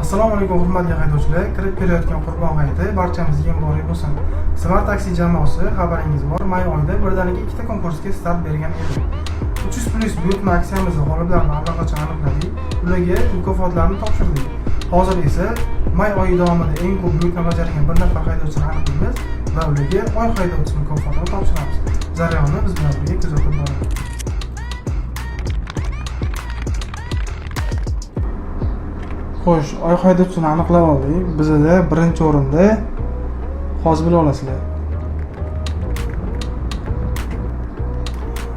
Assalomu alaykum hurmatli haydovchilar. Kirib kelayotgan Qurbon hayiti barchamizga muborak bo'lsin. Smart taksi jamoasi xabaringiz bor, may oyida birdaniga ikkita konkursga start bergan edi. 300+ buyurtma aksiyamizda g'oliblarni allaqachon aniqladik. Ularga mukofotlarni topshirdik. Hozir esa may oyi davomida eng ko'p buyurtma bajargan bir nafar haydovchini aniqlaymiz va ularga oy haydovchisi mukofotini topshiramiz. Jarayonni biz bilan birga kuzatib boring. Xo'sh, oy haydovchisini aniqlab oldik. Bizda birinchi o'rinda hozir bila olasizlar.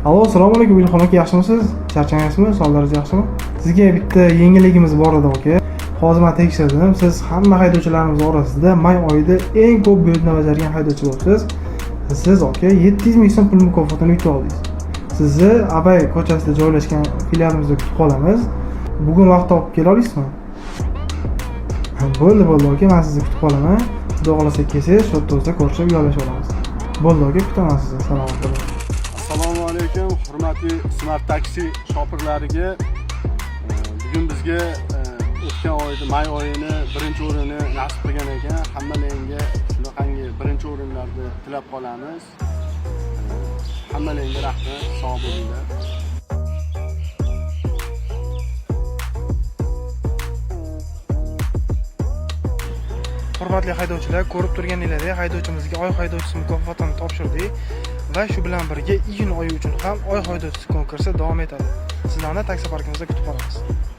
Allo, assalomu alaykum Ilhom aka, yaxshimisiz? Charchamayapsizmi? Sonlaringiz yaxshimi? Sizga bitta yengilligimiz bor edi aka. Hozir men tekshirdim. Siz hamma haydovchilarimiz orasida may oyida eng ko'p buyurtma bajargan haydovchi bo'lsiz. Siz aka 700 ming so'm pul mukofotini yutib oldingiz. Sizni Abay ko'chasida joylashgan filialimizda kutib qolamiz. Bugun vaqt topib kela olasizmi? Bo'ldi aka, men sizni kutib qolaman. Xudo xolasa kelsangiz, shu yerda ko'rishib yo'llasha olamiz. Bo'ldi aka, kutaman sizni. Salomat bo'ling. Assalomu alaykum hurmatli Smart taksi shopirlariga. Bugun bizga o'tgan oyda may oyini birinchi o'rinni nasib qilgan ekan. Hammalaringga shunaqangi birinchi o'rinlarni tilab qolamiz. Hammalaringga rahmat, sog' bo'linglar. Hurmatli haydovchilar, ko'rib turganinglardek, haydovchimizga oy haydovchisi mukofotini topshirdik va shu bilan birga iyun oyi uchun ham oy haydovchisi konkursi davom etadi. Sizlarni taksi parkimizda kutib qolamiz.